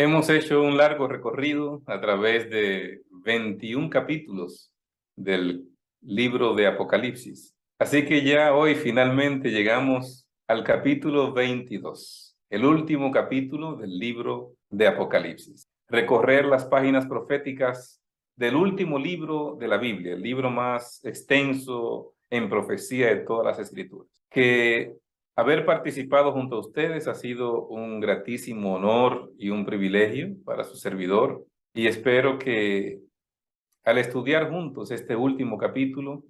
Hemos hecho un largo recorrido a través de 21 capítulos del libro de Apocalipsis. Así que ya hoy finalmente llegamos al capítulo 22, el último capítulo del libro de Apocalipsis. Recorrer las páginas proféticas del último libro de la Biblia, el libro más extenso en profecía de todas las escrituras. Que haber participado junto a ustedes ha sido un gratísimo honor y un privilegio para su servidor, y espero que al estudiar juntos este último capítulo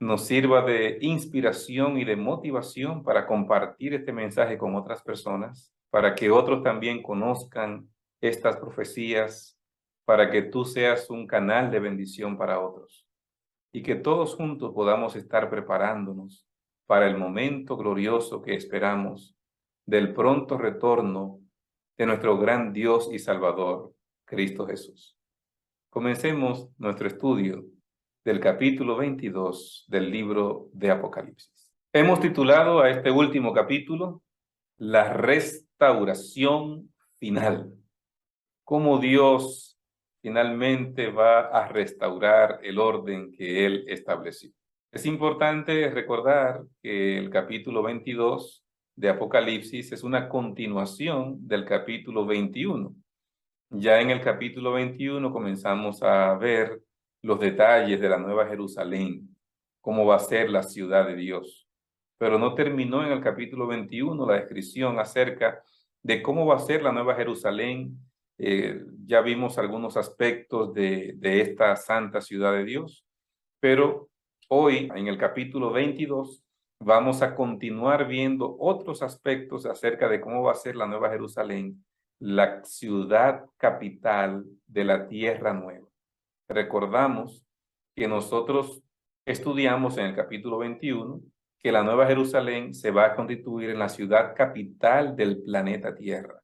nos sirva de inspiración y de motivación para compartir este mensaje con otras personas, para que otros también conozcan estas profecías, para que tú seas un canal de bendición para otros y que todos juntos podamos estar preparándonos para el momento glorioso que esperamos del pronto retorno de nuestro gran Dios y Salvador, Cristo Jesús. Comencemos nuestro estudio del capítulo 22 del libro de Apocalipsis. Hemos titulado a este último capítulo La restauración final. Cómo Dios finalmente va a restaurar el orden que Él estableció. Es importante recordar que el capítulo 22 de Apocalipsis es una continuación del capítulo 21. Ya en el capítulo 21 comenzamos a ver los detalles de la Nueva Jerusalén, cómo va a ser la ciudad de Dios. Pero no terminó en el capítulo 21 la descripción acerca de cómo va a ser la Nueva Jerusalén. Ya vimos algunos aspectos de esta santa ciudad de Dios, pero hoy en el capítulo 22 vamos a continuar viendo otros aspectos acerca de cómo va a ser la Nueva Jerusalén, la ciudad capital de la tierra nueva. Recordamos que nosotros estudiamos en el capítulo 21 que la Nueva Jerusalén se va a constituir en la ciudad capital del planeta Tierra.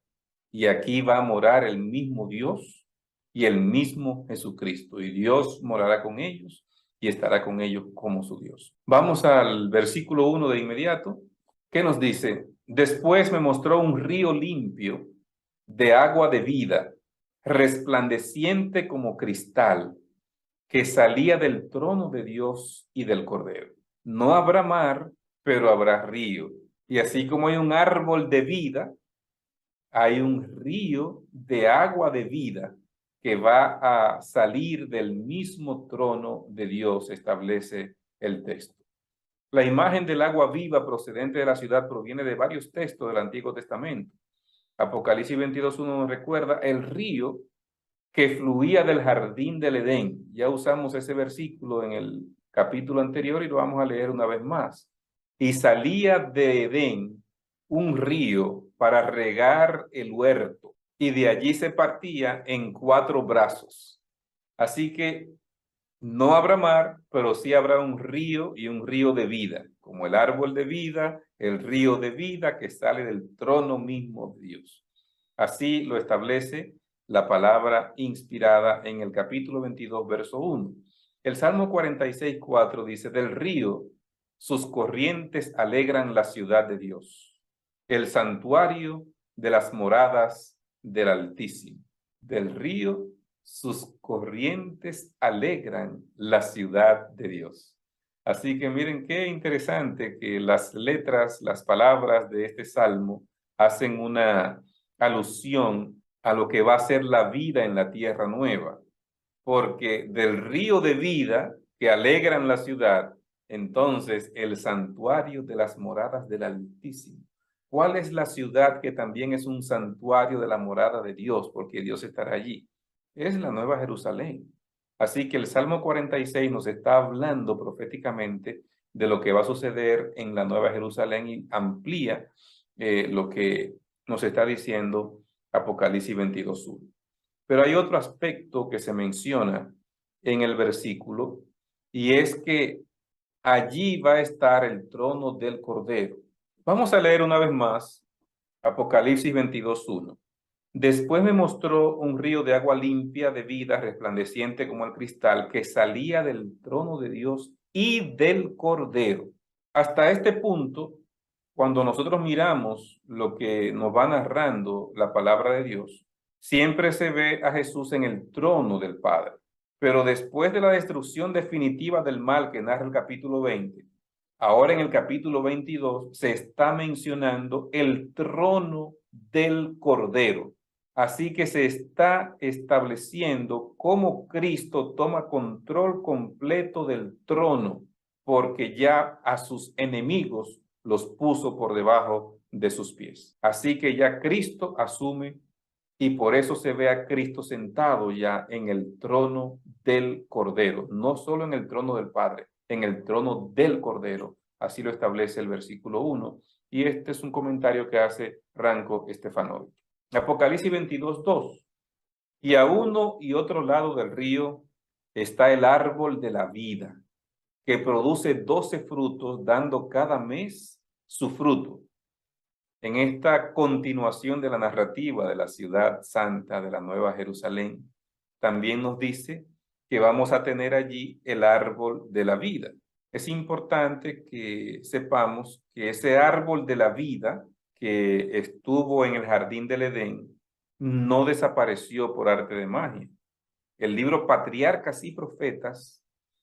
Y aquí va a morar el mismo Dios y el mismo Jesucristo. Y Dios morará con ellos y estará con ellos como su Dios. Vamos al versículo 1 de inmediato, que nos dice: después me mostró un río limpio de agua de vida, resplandeciente como cristal, que salía del trono de Dios y del Cordero. No habrá mar, pero habrá río. Y así como hay un árbol de vida, hay un río de agua de vida que va a salir del mismo trono de Dios, establece el texto. La imagen del agua viva procedente de la ciudad proviene de varios textos del Antiguo Testamento. Apocalipsis 22:1 nos recuerda el río que fluía del jardín del Edén. Ya usamos ese versículo en el capítulo anterior y lo vamos a leer una vez más. Y salía de Edén un río para regar el huerto, y de allí se partía en 4 brazos. Así que no habrá mar, pero sí habrá un río, y un río de vida, como el árbol de vida, el río de vida que sale del trono mismo de Dios. Así lo establece la palabra inspirada en el capítulo 22, verso 1. El Salmo 46:4 dice: del río sus corrientes alegran la ciudad de Dios, el santuario de las moradas del Altísimo. Del río sus corrientes alegran la ciudad de Dios. Así que miren qué interesante que las letras, las palabras de este salmo hacen una alusión a lo que va a ser la vida en la tierra nueva, porque del río de vida que alegran la ciudad, entonces el santuario de las moradas del Altísimo. ¿Cuál es la ciudad que también es un santuario de la morada de Dios? Porque Dios estará allí. Es la Nueva Jerusalén. Así que el Salmo 46 nos está hablando proféticamente de lo que va a suceder en la Nueva Jerusalén y amplía lo que nos está diciendo Apocalipsis 22:1. Pero hay otro aspecto que se menciona en el versículo, y es que allí va a estar el trono del Cordero. Vamos a leer una vez más Apocalipsis 22:1. Después me mostró un río de agua limpia de vida, resplandeciente como el cristal, que salía del trono de Dios y del Cordero. Hasta este punto, cuando nosotros miramos lo que nos va narrando la palabra de Dios, Siempre se ve a Jesús en el trono del Padre. Pero después de la destrucción definitiva del mal que narra el capítulo 20, ahora en el capítulo 22 se está mencionando el trono del Cordero. Así que se está estableciendo cómo Cristo toma control completo del trono, porque ya a sus enemigos los puso por debajo de sus pies. Así que ya Cristo asume, y por eso se ve a Cristo sentado ya en el trono del Cordero, no solo en el trono del Padre, en el trono del Cordero. Así lo establece el versículo 1. Y este es un comentario que hace Ranko Stefanovic. Apocalipsis 22:2. Y a uno y otro lado del río está el árbol de la vida, que produce 12 frutos, dando cada mes su fruto. En esta continuación de la narrativa de la ciudad santa de la Nueva Jerusalén, también nos dice que vamos a tener allí el árbol de la vida. Es importante que sepamos que ese árbol de la vida que estuvo en el jardín del Edén no desapareció por arte de magia. El libro Patriarcas y Profetas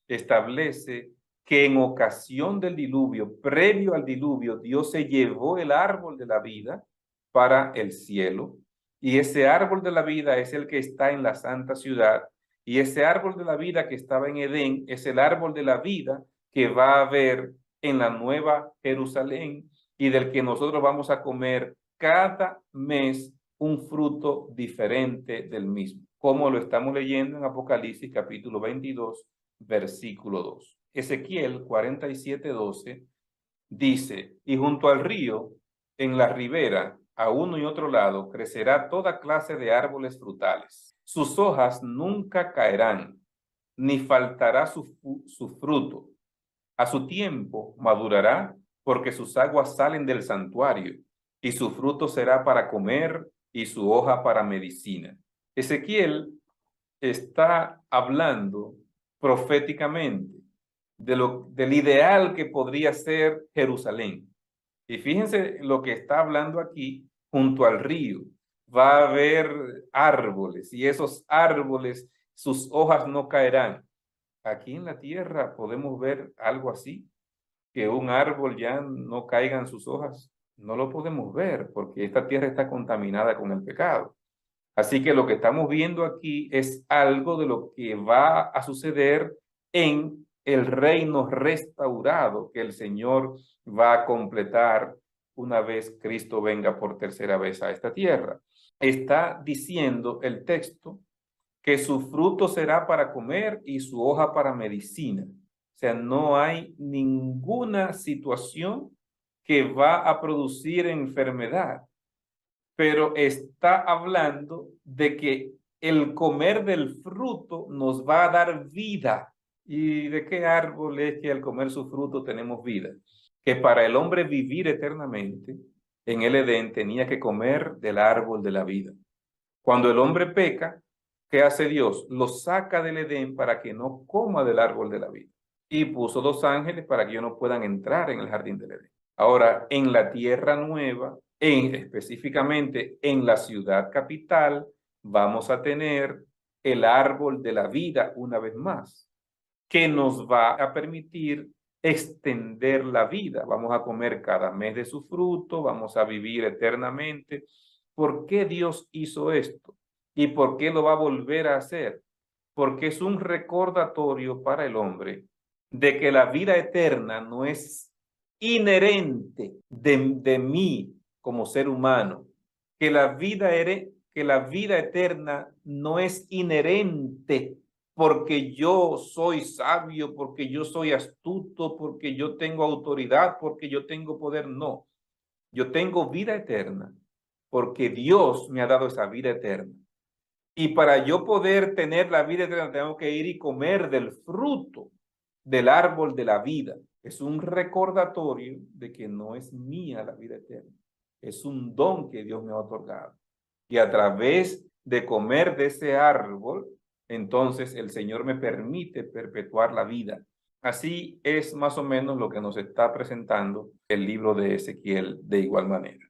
establece que en ocasión del diluvio, previo al diluvio, Dios se llevó el árbol de la vida para el cielo, y ese árbol de la vida es el que está en la santa ciudad, y ese árbol de la vida que estaba en Edén es el árbol de la vida que va a haber en la Nueva Jerusalén, y del que nosotros vamos a comer cada mes un fruto diferente del mismo, como lo estamos leyendo en Apocalipsis capítulo 22, versículo 2. Ezequiel 47:12 dice: y junto al río, en la ribera, a uno y otro lado, crecerá toda clase de árboles frutales. Sus hojas nunca caerán, ni faltará su fruto. A su tiempo madurará, porque sus aguas salen del santuario, y su fruto será para comer, y su hoja para medicina. Ezequiel está hablando proféticamente del ideal que podría ser Jerusalén. Y fíjense lo que está hablando aquí, junto al río. Va a haber árboles, y esos árboles, sus hojas no caerán. Aquí en la tierra podemos ver algo así, que un árbol ya no caigan sus hojas. No lo podemos ver porque esta tierra está contaminada con el pecado. Así que lo que estamos viendo aquí es algo de lo que va a suceder en el reino restaurado que el Señor va a completar una vez Cristo venga por tercera vez a esta tierra. Está diciendo el texto que su fruto será para comer y su hoja para medicina. O sea, no hay ninguna situación que va a producir enfermedad, pero está hablando de que el comer del fruto nos va a dar vida. ¿Y de qué árbol es que al comer su fruto tenemos vida? Que para el hombre vivir eternamente, en el Edén tenía que comer del árbol de la vida. Cuando el hombre peca, ¿qué hace Dios? Lo saca del Edén para que no coma del árbol de la vida. Y puso 2 ángeles para que ellos no puedan entrar en el jardín del Edén. Ahora, en la tierra nueva, específicamente en la ciudad capital, vamos a tener el árbol de la vida una vez más, que nos va a permitir extender la vida. Vamos a comer cada mes de su fruto, vamos a vivir eternamente. ¿Por qué Dios hizo esto? ¿Y por qué lo va a volver a hacer? Porque es un recordatorio para el hombre de que la vida eterna no es inherente de mí como ser humano, que la vida eterna no es inherente porque yo soy sabio, porque yo soy astuto, porque yo tengo autoridad, porque yo tengo poder. No, yo tengo vida eterna porque Dios me ha dado esa vida eterna. Y para yo poder tener la vida eterna, tengo que ir y comer del fruto del árbol de la vida. Es un recordatorio de que no es mía la vida eterna. Es un don que Dios me ha otorgado. Y a través de comer de ese árbol, entonces el Señor me permite perpetuar la vida. Así es más o menos lo que nos está presentando el libro de Ezequiel de igual manera.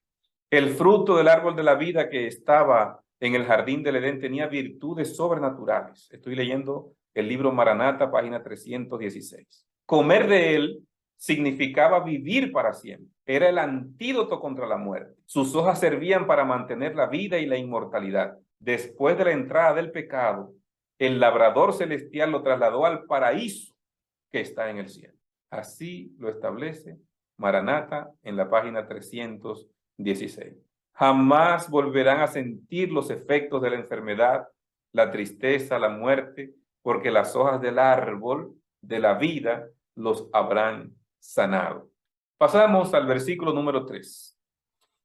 El fruto del árbol de la vida que estaba en el jardín del Edén tenía virtudes sobrenaturales. Estoy leyendo el libro Maranata, página 316. Comer de él significaba vivir para siempre. Era el antídoto contra la muerte. Sus hojas servían para mantener la vida y la inmortalidad. Después de la entrada del pecado, el labrador celestial lo trasladó al paraíso que está en el cielo. Así lo establece Maranata en la página 316. Jamás volverán a sentir los efectos de la enfermedad, la tristeza, la muerte, porque las hojas del árbol de la vida los habrán sanado. Pasamos al versículo número 3.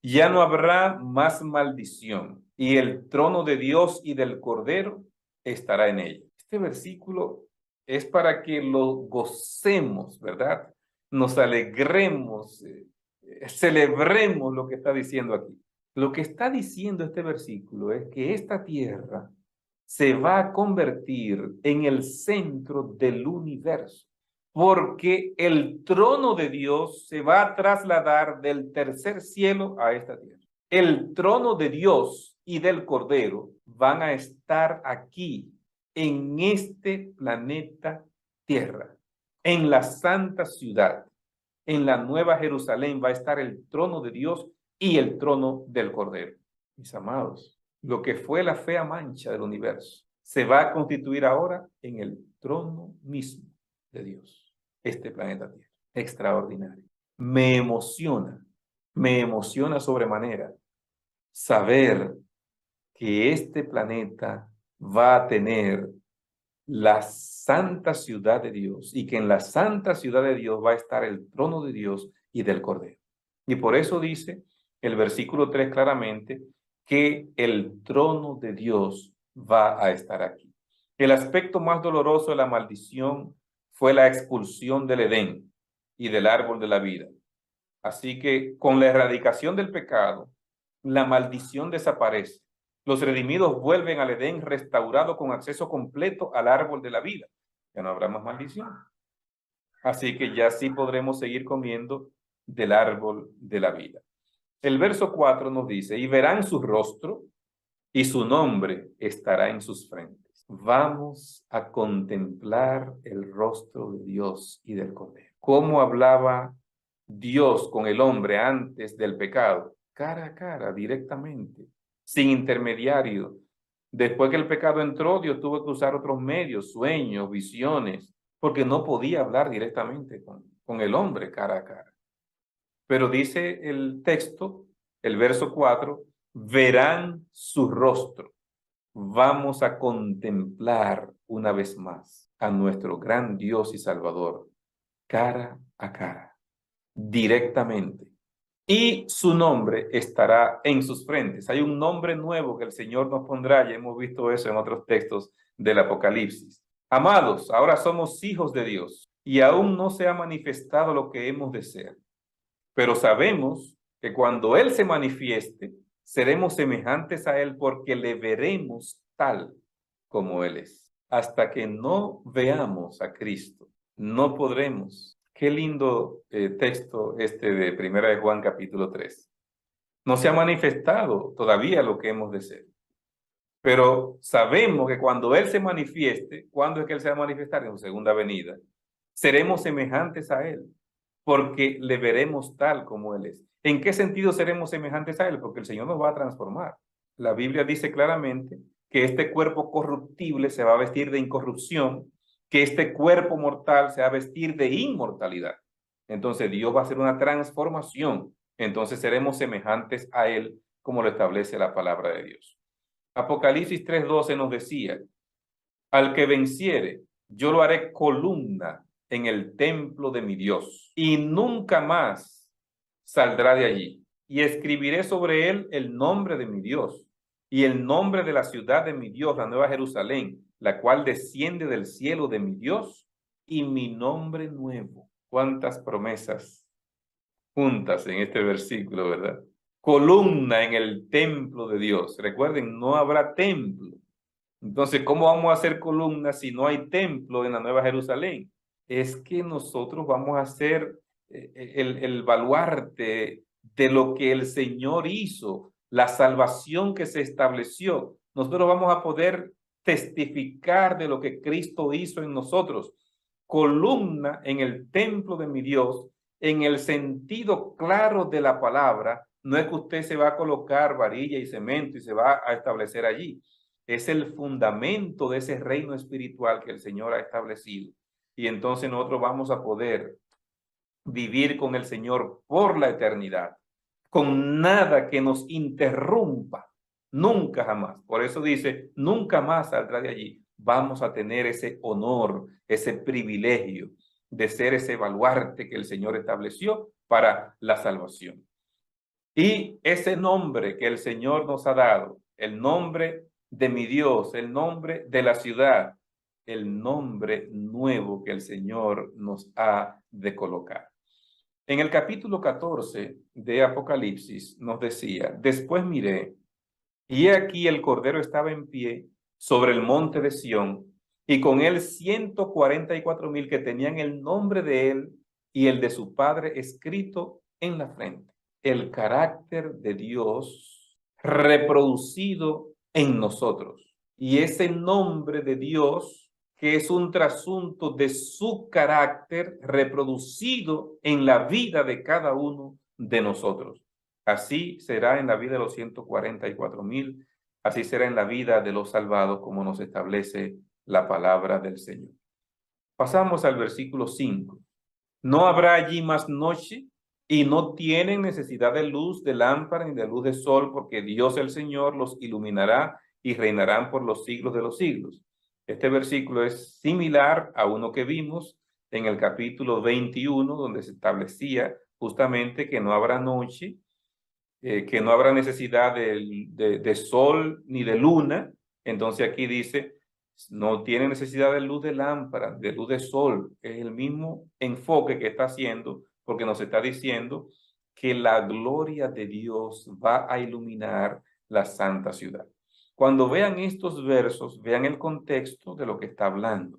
Ya no habrá más maldición, y el trono de Dios y del Cordero estará en ella. Este versículo es para que lo gocemos, ¿verdad? Nos alegremos, celebremos lo que está diciendo aquí. Lo que está diciendo este versículo es que esta tierra se va a convertir en el centro del universo, porque el trono de Dios se va a trasladar del tercer cielo a esta tierra. El trono de Dios y del Cordero van a estar aquí, en este planeta Tierra, en la santa ciudad, en la Nueva Jerusalén va a estar el trono de Dios y el trono del Cordero. Mis amados, lo que fue la fea mancha del universo se va a constituir ahora en el trono mismo de Dios, este planeta Tierra. Extraordinario. Me emociona sobremanera saber que este planeta va a tener la santa ciudad de Dios y que en la santa ciudad de Dios va a estar el trono de Dios y del Cordero. Y por eso dice el versículo 3 claramente que el trono de Dios va a estar aquí. El aspecto más doloroso de la maldición fue la expulsión del Edén y del árbol de la vida. Así que con la erradicación del pecado, la maldición desaparece. Los redimidos vuelven al Edén restaurado con acceso completo al árbol de la vida. Ya no habrá más maldición. Así que ya sí podremos seguir comiendo del árbol de la vida. El verso 4 nos dice, y verán su rostro y su nombre estará en sus frentes. Vamos a contemplar el rostro de Dios y del Cordero. ¿Cómo hablaba Dios con el hombre antes del pecado? Cara a cara, directamente, sin intermediario. Después que el pecado entró, Dios tuvo que usar otros medios, sueños, visiones, porque no podía hablar directamente con el hombre cara a cara. Pero dice el texto, el verso 4, verán su rostro. Vamos a contemplar una vez más a nuestro gran Dios y Salvador, cara a cara, directamente. Y su nombre estará en sus frentes. Hay un nombre nuevo que el Señor nos pondrá, ya hemos visto eso en otros textos del Apocalipsis. Amados, ahora somos hijos de Dios y aún no se ha manifestado lo que hemos de ser. Pero sabemos que cuando Él se manifieste, seremos semejantes a Él porque le veremos tal como Él es. Hasta que no veamos a Cristo, no podremos. Qué lindo texto este de 1 de Juan capítulo 3. No se ha manifestado todavía lo que hemos de ser. Pero sabemos que cuando Él se manifieste, ¿cuándo es que Él se va a manifestar? En su segunda venida. Seremos semejantes a Él, porque le veremos tal como Él es. ¿En qué sentido seremos semejantes a Él? Porque el Señor nos va a transformar. La Biblia dice claramente que este cuerpo corruptible se va a vestir de incorrupción, que este cuerpo mortal se va a vestir de inmortalidad. Entonces Dios va a hacer una transformación. Entonces seremos semejantes a Él, como lo establece la palabra de Dios. Apocalipsis 3:12 nos decía, al que venciere, yo lo haré columna en el templo de mi Dios, y nunca más saldrá de allí. Y escribiré sobre él el nombre de mi Dios, y el nombre de la ciudad de mi Dios, la Nueva Jerusalén, la cual desciende del cielo de mi Dios, y mi nombre nuevo. ¿Cuántas promesas juntas en este versículo, verdad? Columna en el templo de Dios. Recuerden, no habrá templo. Entonces, ¿cómo vamos a hacer columnas si no hay templo en la Nueva Jerusalén? Es que nosotros vamos a ser el baluarte de lo que el Señor hizo, la salvación que se estableció, nosotros vamos a poder testificar de lo que Cristo hizo en nosotros. Columna en el templo de mi Dios, en el sentido claro de la palabra, no es que usted se va a colocar varilla y cemento y se va a establecer allí. Es el fundamento de ese reino espiritual que el Señor ha establecido. Y entonces nosotros vamos a poder vivir con el Señor por la eternidad, con nada que nos interrumpa, nunca jamás. Por eso dice, nunca más saldrá de allí. Vamos a tener ese honor, ese privilegio de ser ese baluarte que el Señor estableció para la salvación. Y ese nombre que el Señor nos ha dado, el nombre de mi Dios, el nombre de la ciudad, el nombre nuevo que el Señor nos ha de colocar. En el capítulo 14 de Apocalipsis nos decía, después miré, y he aquí el Cordero estaba en pie sobre el monte de Sión, y con él 144,000 que tenían el nombre de él y el de su Padre escrito en la frente. El carácter de Dios reproducido en nosotros. Y ese nombre de Dios, que es un trasunto de su carácter reproducido en la vida de cada uno de nosotros. Así será en la vida de los 144,000, así será en la vida de los salvados, como nos establece la palabra del Señor. Pasamos al versículo 5. No habrá allí más noche, y no tienen necesidad de luz de lámpara ni de luz de sol, porque Dios el Señor los iluminará y reinarán por los siglos de los siglos. Este versículo es similar a uno que vimos en el capítulo 21, donde se establecía justamente que no habrá noche, que no habrá necesidad de sol ni de luna. Entonces aquí dice, no tiene necesidad de luz de lámpara, de luz de sol. Es el mismo enfoque que está haciendo, porque nos está diciendo que la gloria de Dios va a iluminar la santa ciudad. Cuando vean estos versos, vean el contexto de lo que está hablando.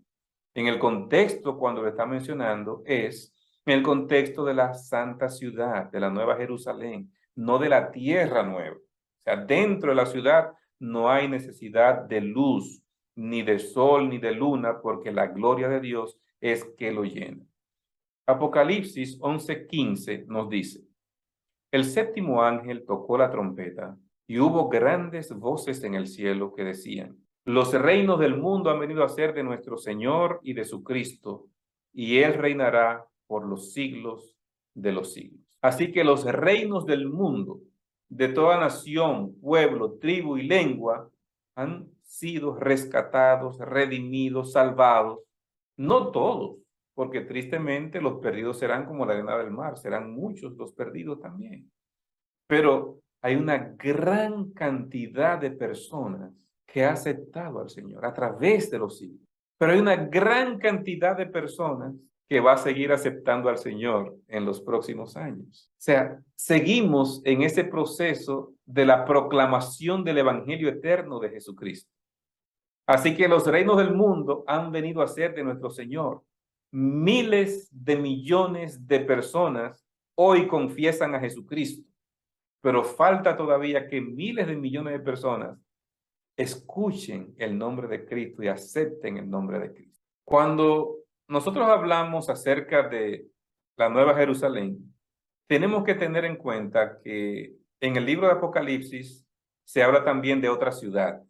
En el contexto, cuando lo está mencionando, es en el contexto de la santa ciudad, de la Nueva Jerusalén, no de la tierra nueva. O sea, dentro de la ciudad no hay necesidad de luz, ni de sol, ni de luna, porque la gloria de Dios es que lo llena. Apocalipsis 11:15 nos dice, el séptimo ángel tocó la trompeta y hubo grandes voces en el cielo que decían, los reinos del mundo han venido a ser de nuestro Señor y de su Cristo, y Él reinará por los siglos de los siglos. Así que los reinos del mundo, de toda nación, pueblo, tribu y lengua, han sido rescatados, redimidos, salvados. No todos, porque tristemente los perdidos serán como la arena del mar, serán muchos los perdidos también. Pero hay una gran cantidad de personas que ha aceptado al Señor a través de los siglos. Pero hay una gran cantidad de personas que va a seguir aceptando al Señor en los próximos años. O sea, seguimos en ese proceso de la proclamación del Evangelio eterno de Jesucristo. Así que los reinos del mundo han venido a ser de nuestro Señor. Miles de millones de personas hoy confiesan a Jesucristo, pero falta todavía que miles de millones de personas escuchen el nombre de Cristo y acepten el nombre de Cristo. Cuando nosotros hablamos acerca de la Nueva Jerusalén, tenemos que tener en cuenta que en el libro de Apocalipsis se habla también de otra ciudad.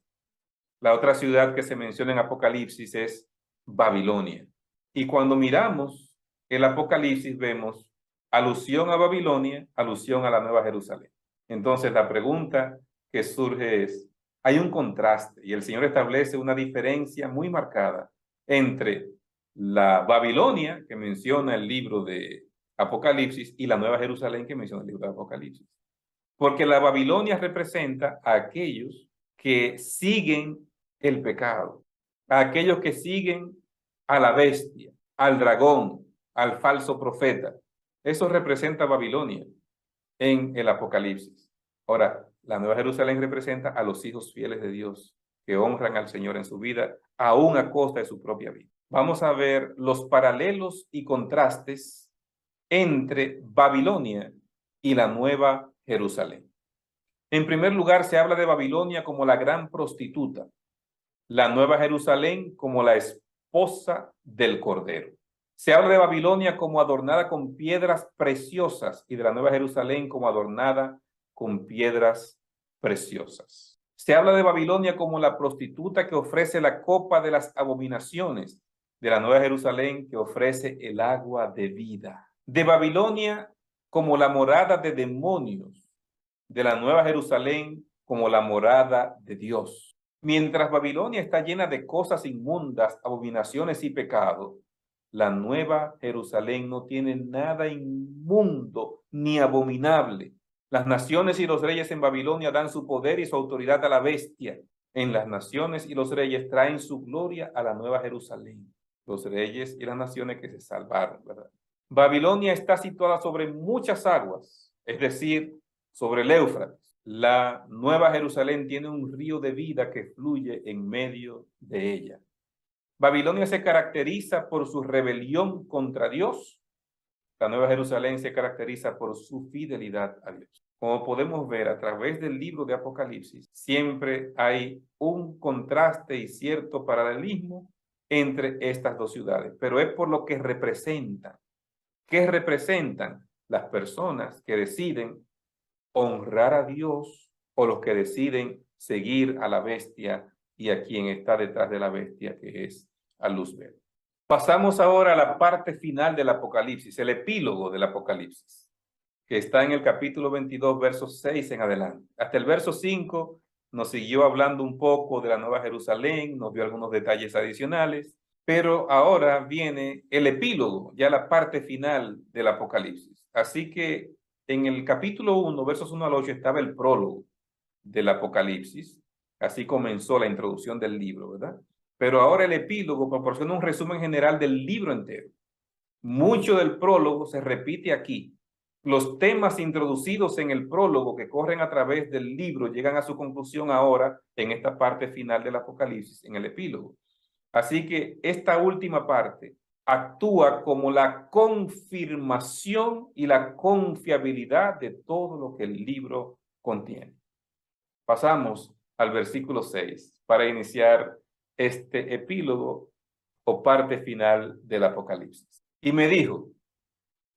La otra ciudad que se menciona en Apocalipsis es Babilonia. Y cuando miramos el Apocalipsis vemos alusión a Babilonia, alusión a la Nueva Jerusalén. Entonces la pregunta que surge es, hay un contraste y el Señor establece una diferencia muy marcada entre la Babilonia que menciona el libro de Apocalipsis y la Nueva Jerusalén que menciona el libro de Apocalipsis. Porque la Babilonia representa a aquellos que siguen el pecado, a aquellos que siguen a la bestia, al dragón, al falso profeta. Eso representa Babilonia en el Apocalipsis. Ahora, la Nueva Jerusalén representa a los hijos fieles de Dios que honran al Señor en su vida, aún a costa de su propia vida. Vamos a ver los paralelos y contrastes entre Babilonia y la Nueva Jerusalén. En primer lugar, se habla de Babilonia como la gran prostituta, la Nueva Jerusalén como la esposa del Cordero. Se habla de Babilonia como adornada con piedras preciosas y de la Nueva Jerusalén como adornada con piedras preciosas. Se habla de Babilonia como la prostituta que ofrece la copa de las abominaciones, de la Nueva Jerusalén que ofrece el agua de vida. De Babilonia como la morada de demonios, de la Nueva Jerusalén como la morada de Dios. Mientras Babilonia está llena de cosas inmundas, abominaciones y pecado, la Nueva Jerusalén no tiene nada inmundo ni abominable. Las naciones y los reyes en Babilonia dan su poder y su autoridad a la bestia. En las naciones y los reyes traen su gloria a la Nueva Jerusalén. Los reyes y las naciones que se salvaron, ¿verdad? Babilonia está situada sobre muchas aguas, es decir, sobre el Éufrates. La Nueva Jerusalén tiene un río de vida que fluye en medio de ella. Babilonia se caracteriza por su rebelión contra Dios. La Nueva Jerusalén se caracteriza por su fidelidad a Dios. Como podemos ver a través del libro de Apocalipsis, siempre hay un contraste y cierto paralelismo entre estas dos ciudades, pero es por lo que representan. ¿Qué representan? Las personas que deciden honrar a Dios o los que deciden seguir a la bestia y a quien está detrás de la bestia, que es a Luzbel. Pasamos ahora a la parte final del Apocalipsis, el epílogo del Apocalipsis, que está en el capítulo 22, versos 6 en adelante. Hasta el verso 5 nos siguió hablando un poco de la Nueva Jerusalén, nos dio algunos detalles adicionales, pero ahora viene el epílogo, ya la parte final del Apocalipsis. Así que en el capítulo 1, versos 1 al 8, estaba el prólogo del Apocalipsis. Así comenzó la introducción del libro, ¿verdad? Pero ahora el epílogo proporciona un resumen general del libro entero. Mucho del prólogo se repite aquí. Los temas introducidos en el prólogo que corren a través del libro llegan a su conclusión ahora en esta parte final del Apocalipsis, en el epílogo. Así que esta última parte actúa como la confirmación y la confiabilidad de todo lo que el libro contiene. Pasamos al versículo 6 para iniciar este epílogo o parte final del Apocalipsis. Y me dijo,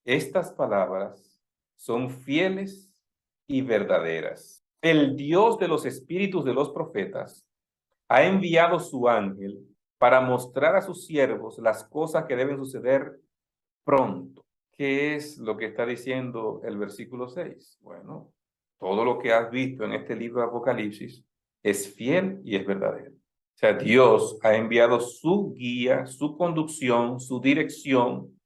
estas palabras son fieles y verdaderas. El Dios de los espíritus de los profetas ha enviado su ángel para mostrar a sus siervos las cosas que deben suceder pronto. ¿Qué es lo que está diciendo el versículo 6? Bueno, todo lo que has visto en este libro de Apocalipsis es fiel y es verdadero. O sea, Dios ha enviado su guía, su conducción, su dirección,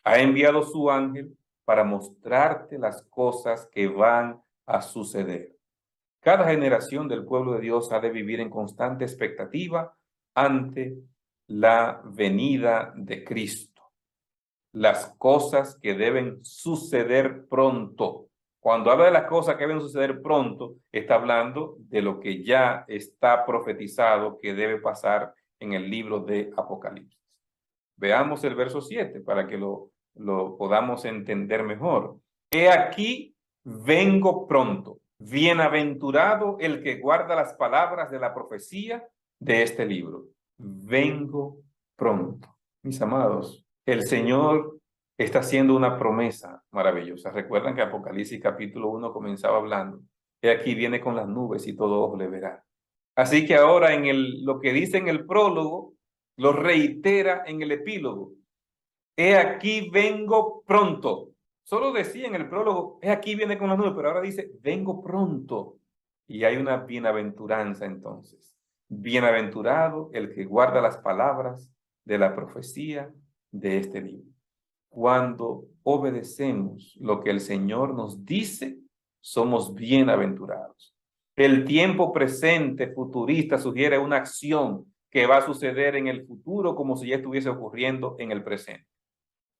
ha enviado su ángel para mostrarte las cosas que van a suceder. Cada generación del pueblo de Dios ha de vivir en constante expectativa ante la venida de Cristo. Las cosas que deben suceder pronto. Cuando habla de las cosas que deben suceder pronto, está hablando de lo que ya está profetizado que debe pasar en el libro de Apocalipsis. Veamos el verso 7 para que lo podamos entender mejor. He aquí, vengo pronto. Bienaventurado el que guarda las palabras de la profecía de este libro. Vengo pronto. Mis amados, el Señor está haciendo una promesa maravillosa. Recuerdan que Apocalipsis capítulo 1 comenzaba hablando. He aquí viene con las nubes y todo ojo le verá. Así que ahora lo que dice en el prólogo, lo reitera en el epílogo. He aquí vengo pronto. Solo decía en el prólogo, he aquí viene con las nubes, pero ahora dice, vengo pronto. Y hay una bienaventuranza entonces. Bienaventurado el que guarda las palabras de la profecía de este libro. Cuando obedecemos lo que el Señor nos dice, somos bienaventurados. El tiempo presente futurista sugiere una acción que va a suceder en el futuro como si ya estuviese ocurriendo en el presente.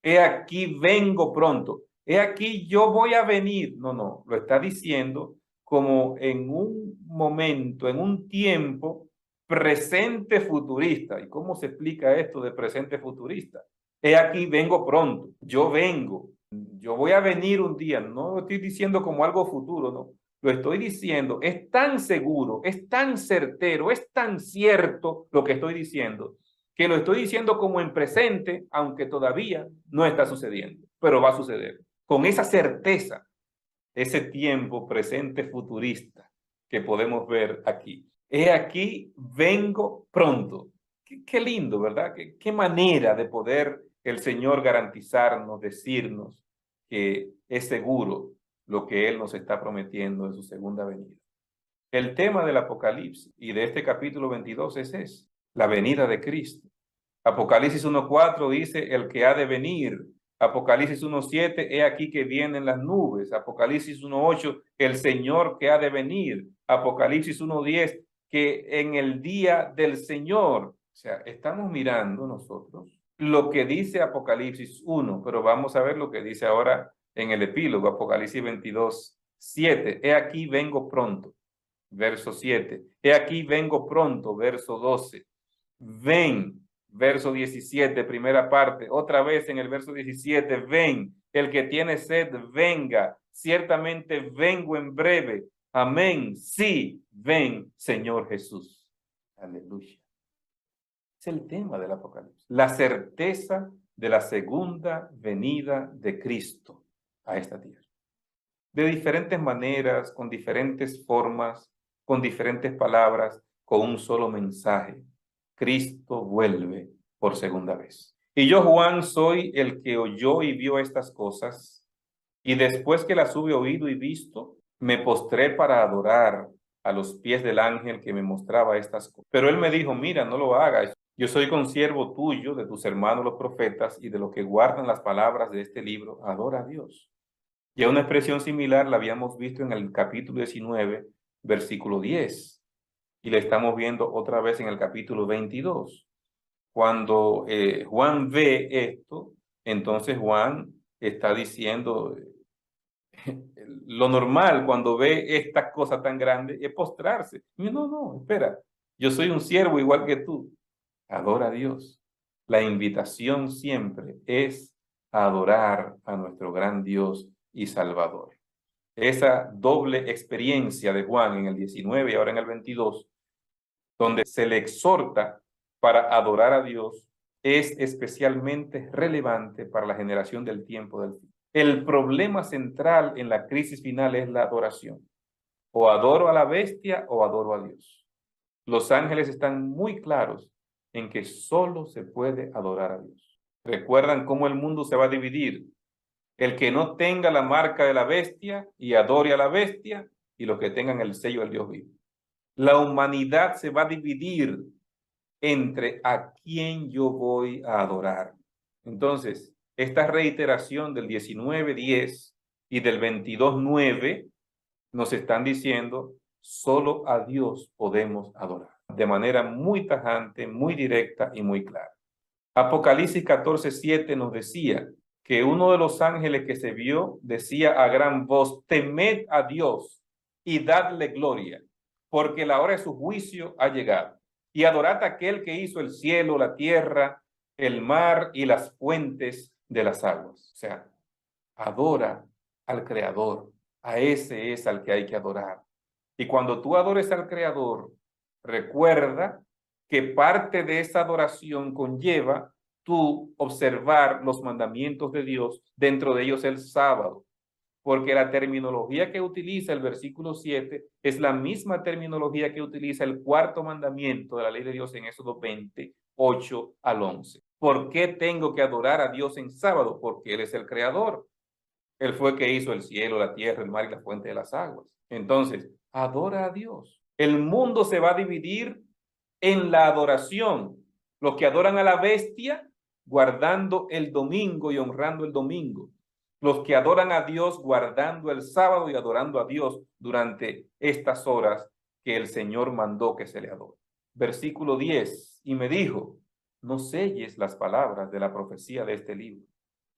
He aquí vengo pronto. He aquí yo voy a venir. No, lo está diciendo como en un momento, en un tiempo presente futurista. ¿Y cómo se explica esto de presente futurista? He aquí vengo pronto. Yo vengo. Yo voy a venir un día. No lo estoy diciendo como algo futuro, no. lo estoy diciendo, es tan seguro, es tan certero, es tan cierto lo que estoy diciendo, que lo estoy diciendo como en presente, aunque todavía no está sucediendo, pero va a suceder. Con esa certeza, ese tiempo presente futurista que podemos ver aquí. He aquí, vengo pronto. Qué lindo, ¿verdad? Qué manera de poder el Señor garantizarnos, decirnos que es seguro lo que Él nos está prometiendo en su segunda venida. El tema del Apocalipsis y de este capítulo 22 es la venida de Cristo. Apocalipsis 1:4 dice el que ha de venir. Apocalipsis 1:7, he aquí que vienen las nubes. Apocalipsis 1:8, el Señor que ha de venir. Apocalipsis 1:10, que en el día del Señor. O sea, estamos mirando nosotros lo que dice Apocalipsis 1, pero vamos a ver lo que dice ahora en el epílogo, Apocalipsis 22:7. He aquí vengo pronto, verso 7. He aquí vengo pronto, verso 12. Ven, verso 17, primera parte, otra vez en el verso 17, ven, el que tiene sed, venga, ciertamente vengo en breve, amén, sí, ven, Señor Jesús. Aleluya. Es el tema del Apocalipsis, la certeza de la segunda venida de Cristo a esta tierra. De diferentes maneras, con diferentes formas, con diferentes palabras, con un solo mensaje. Cristo vuelve por segunda vez. Y yo, Juan, soy el que oyó y vio estas cosas, y después que las hube oído y visto, me postré para adorar a los pies del ángel que me mostraba estas cosas. Pero él me dijo, mira, no lo hagas. Yo soy consiervo tuyo, de tus hermanos los profetas, y de los que guardan las palabras de este libro, adora a Dios. Ya una expresión similar la habíamos visto en el capítulo 19, versículo 10. Y la estamos viendo otra vez en el capítulo 22. Cuando Juan ve esto, entonces Juan está diciendo lo normal cuando ve esta cosa tan grande es postrarse. Y no, espera, yo soy un siervo igual que tú. Adora a Dios. La invitación siempre es adorar a nuestro gran Dios y Salvador. Esa doble experiencia de Juan en el 19 y ahora en el 22, donde se le exhorta para adorar a Dios, es especialmente relevante para la generación del tiempo del fin. El problema central en la crisis final es la adoración. O adoro a la bestia o adoro a Dios. Los ángeles están muy claros en que solo se puede adorar a Dios. ¿Recuerdan cómo el mundo se va a dividir? El que no tenga la marca de la bestia y adore a la bestia, y los que tengan el sello del Dios vivo. La humanidad se va a dividir entre a quién yo voy a adorar. Entonces, esta reiteración del 19:10 y del 22:9 nos están diciendo, solo a Dios podemos adorar, de manera muy tajante, muy directa y muy clara. Apocalipsis 14:7 nos decía que uno de los ángeles que se vio decía a gran voz, temed a Dios y dadle gloria, porque la hora de su juicio ha llegado. Y adorad a aquel que hizo el cielo, la tierra, el mar y las fuentes de las aguas. O sea, adora al Creador. A ese es al que hay que adorar. Y cuando tú adores al Creador, recuerda que parte de esa adoración conlleva tú observar los mandamientos de Dios, dentro de ellos el sábado, porque la terminología que utiliza el versículo 7 es la misma terminología que utiliza el cuarto mandamiento de la ley de Dios en Éxodo 28 al 11. ¿Por qué tengo que adorar a Dios en sábado? Porque Él es el Creador. Él fue el que hizo el cielo, la tierra, el mar y la fuente de las aguas. Entonces, adora a Dios. El mundo se va a dividir en la adoración. Los que adoran a la bestia, guardando el domingo y honrando el domingo. Los que adoran a Dios, guardando el sábado y adorando a Dios durante estas horas que el Señor mandó que se le adore. Versículo 10, y me dijo, no selles las palabras de la profecía de este libro,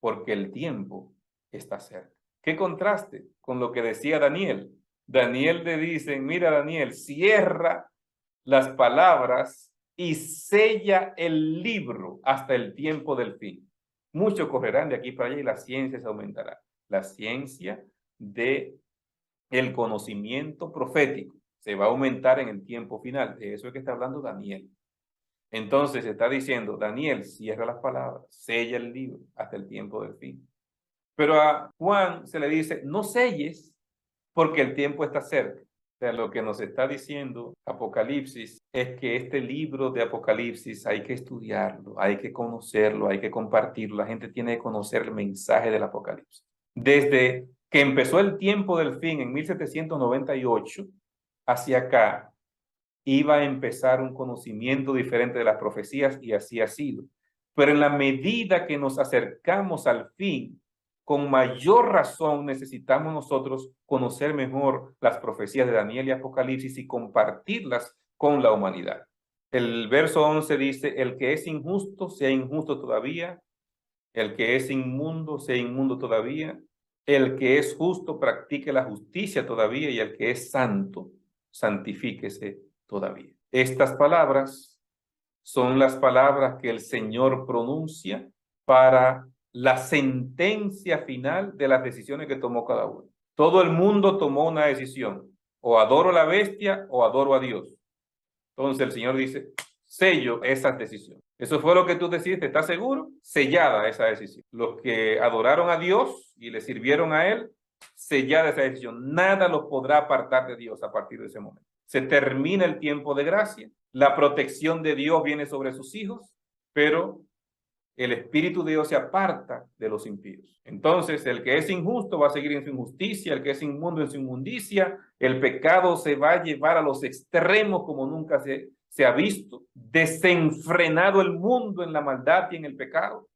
porque el tiempo está cerca. ¿Qué contraste con lo que decía Daniel? Daniel le dice, mira Daniel, cierra las palabras y sella el libro hasta el tiempo del fin. Muchos correrán de aquí para allá y la ciencia se aumentará. La ciencia de el conocimiento profético se va a aumentar en el tiempo final. De eso es que está hablando Daniel. Entonces está diciendo, Daniel, cierra las palabras, sella el libro hasta el tiempo del fin. Pero a Juan se le dice, no selles porque el tiempo está cerca. O sea, lo que nos está diciendo Apocalipsis es que este libro de Apocalipsis hay que estudiarlo, hay que conocerlo, hay que compartirlo. La gente tiene que conocer el mensaje del Apocalipsis. Desde que empezó el tiempo del fin en 1798 hacia acá, iba a empezar un conocimiento diferente de las profecías y así ha sido. Pero en la medida que nos acercamos al fin, con mayor razón necesitamos nosotros conocer mejor las profecías de Daniel y Apocalipsis y compartirlas con la humanidad. El verso 11 dice, el que es injusto sea injusto todavía, el que es inmundo sea inmundo todavía, el que es justo practique la justicia todavía y el que es santo santifíquese todavía. Estas palabras son las palabras que el Señor pronuncia para la sentencia final de las decisiones que tomó cada uno. Todo el mundo tomó una decisión, o adoro a la bestia o adoro a Dios. Entonces el Señor dice, sello esas decisiones. Eso fue lo que tú decidiste, ¿estás seguro? Sellada esa decisión. Los que adoraron a Dios y le sirvieron a Él, sellada esa decisión. Nada los podrá apartar de Dios a partir de ese momento. Se termina el tiempo de gracia, la protección de Dios viene sobre sus hijos, pero el Espíritu de Dios se aparta de los impíos. Entonces, el que es injusto va a seguir en su injusticia, el que es inmundo en su inmundicia, el pecado se va a llevar a los extremos como nunca se ha visto, desenfrenado el mundo en la maldad y en el pecado,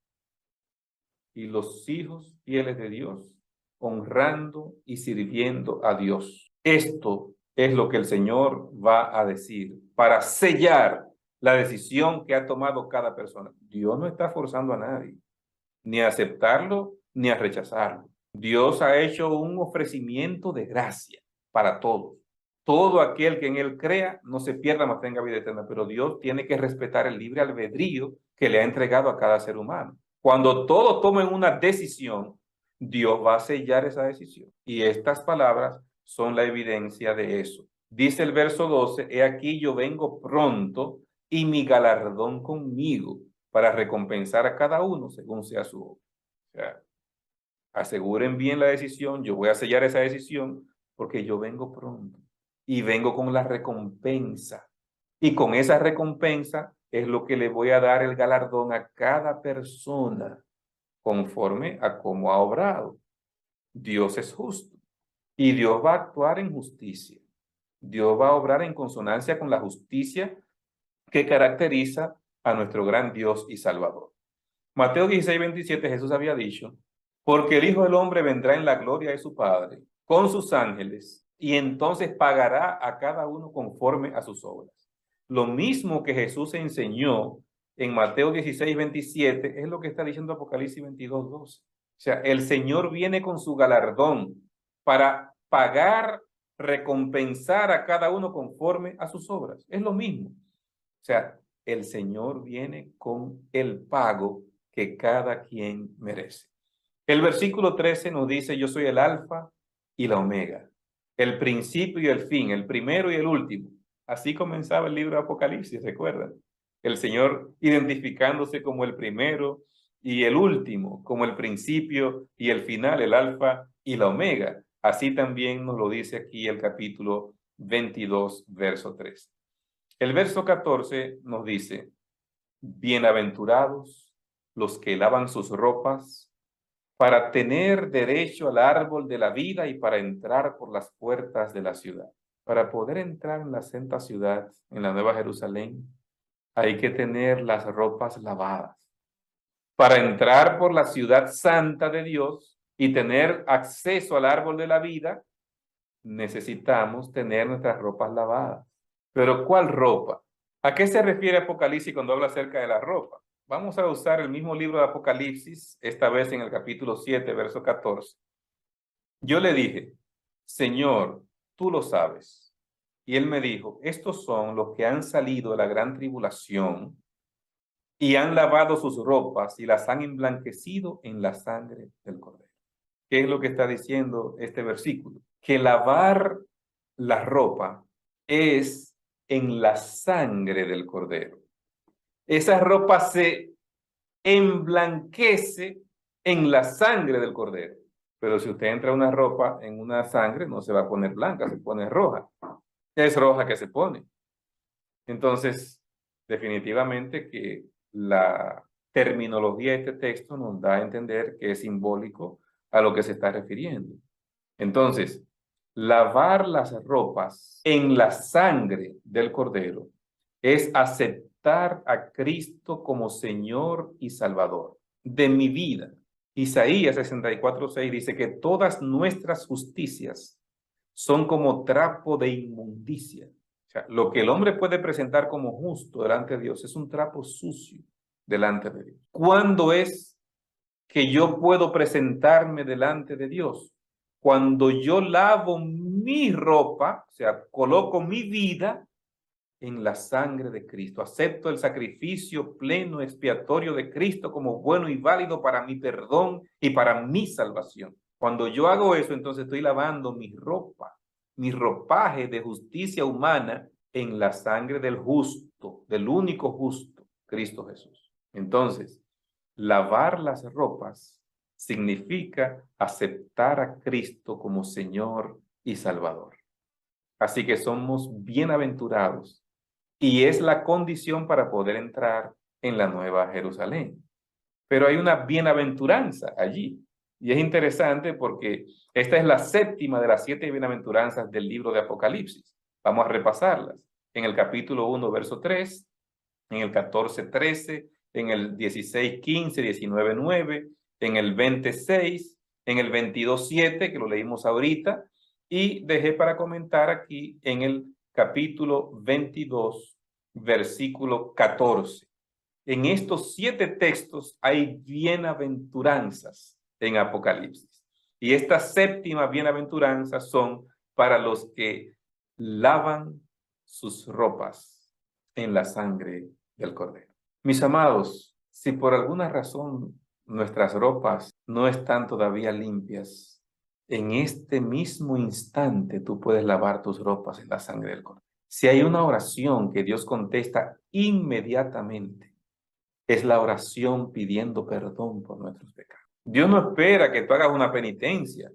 y los hijos fieles de Dios honrando y sirviendo a Dios. Esto es lo que el Señor va a decir para sellar la decisión que ha tomado cada persona. Dios no está forzando a nadie, ni a aceptarlo, ni a rechazarlo. Dios ha hecho un ofrecimiento de gracia para todos. Todo aquel que en Él crea no se pierda, mas tenga vida eterna. Pero Dios tiene que respetar el libre albedrío que le ha entregado a cada ser humano. Cuando todos tomen una decisión, Dios va a sellar esa decisión. Y estas palabras son la evidencia de eso. Dice el verso 12, he aquí yo vengo pronto y mi galardón conmigo para recompensar a cada uno según sea su obra. O sea, aseguren bien la decisión, yo voy a sellar esa decisión porque yo vengo pronto y vengo con la recompensa. Y con esa recompensa es lo que le voy a dar el galardón a cada persona conforme a cómo ha obrado. Dios es justo y Dios va a actuar en justicia. Dios va a obrar en consonancia con la justicia que caracteriza a nuestro gran Dios y Salvador. Mateo 16:27, Jesús había dicho, porque el Hijo del Hombre vendrá en la gloria de su Padre, con sus ángeles, y entonces pagará a cada uno conforme a sus obras. Lo mismo que Jesús enseñó en Mateo 16:27, es lo que está diciendo Apocalipsis 22:12. O sea, el Señor viene con su galardón para pagar, recompensar a cada uno conforme a sus obras. Es lo mismo. O sea, el Señor viene con el pago que cada quien merece. El versículo 13 nos dice, yo soy el alfa y la omega, el principio y el fin, el primero y el último. Así comenzaba el libro de Apocalipsis, ¿recuerdan? El Señor identificándose como el primero y el último, como el principio y el final, el alfa y la omega. Así también nos lo dice aquí el capítulo 22, verso 3. El verso 14 nos dice, bienaventurados los que lavan sus ropas para tener derecho al árbol de la vida y para entrar por las puertas de la ciudad. Para poder entrar en la santa ciudad, en la Nueva Jerusalén, hay que tener las ropas lavadas. Para entrar por la ciudad santa de Dios y tener acceso al árbol de la vida, necesitamos tener nuestras ropas lavadas. Pero ¿cuál ropa? ¿A qué se refiere Apocalipsis cuando habla acerca de la ropa? Vamos a usar el mismo libro de Apocalipsis, esta vez en el capítulo 7, verso 14. Yo le dije, Señor, tú lo sabes. Y él me dijo, estos son los que han salido de la gran tribulación y han lavado sus ropas y las han emblanquecido en la sangre del Cordero. ¿Qué es lo que está diciendo este versículo? que lavar la ropa es en la sangre del cordero. Esa ropa se emblanquece en la sangre del cordero. Pero si usted entra una ropa en una sangre, no se va a poner blanca, se pone roja. Es roja que se pone. Entonces, definitivamente que la terminología de este texto nos da a entender que es simbólico a lo que se está refiriendo. Entonces, lavar las ropas en la sangre del cordero es aceptar a Cristo como Señor y Salvador de mi vida. Isaías 64:6 dice que todas nuestras justicias son como trapo de inmundicia. O sea, lo que el hombre puede presentar como justo delante de Dios es un trapo sucio delante de Dios. ¿Cuándo es que yo puedo presentarme delante de Dios? Cuando yo lavo mi ropa, o sea, coloco mi vida en la sangre de Cristo. Acepto el sacrificio pleno, expiatorio de Cristo como bueno y válido para mi perdón y para mi salvación. Cuando yo hago eso, entonces estoy lavando mi ropa, mi ropaje de justicia humana en la sangre del justo, del único justo, Cristo Jesús. Entonces, lavar las ropas significa aceptar a Cristo como Señor y Salvador. Así que somos bienaventurados y es la condición para poder entrar en la Nueva Jerusalén. Pero hay una bienaventuranza allí. Y es interesante porque esta es la séptima de las 7 bienaventuranzas del libro de Apocalipsis. Vamos a repasarlas. En el capítulo 1, verso 3, en el 14:13, en el 16:15, 19:9, en el 20:6, en el 22:7, que lo leímos ahorita, y dejé para comentar aquí en el capítulo 22, versículo 14. En estos 7 textos hay bienaventuranzas en Apocalipsis. Y estas 7 bienaventuranzas son para los que lavan sus ropas en la sangre del Cordero. Mis amados, si por alguna razón nuestras ropas no están todavía limpias, en este mismo instante tú puedes lavar tus ropas en la sangre del Cordero. Si hay una oración que Dios contesta inmediatamente, es la oración pidiendo perdón por nuestros pecados. Dios no espera que tú hagas una penitencia.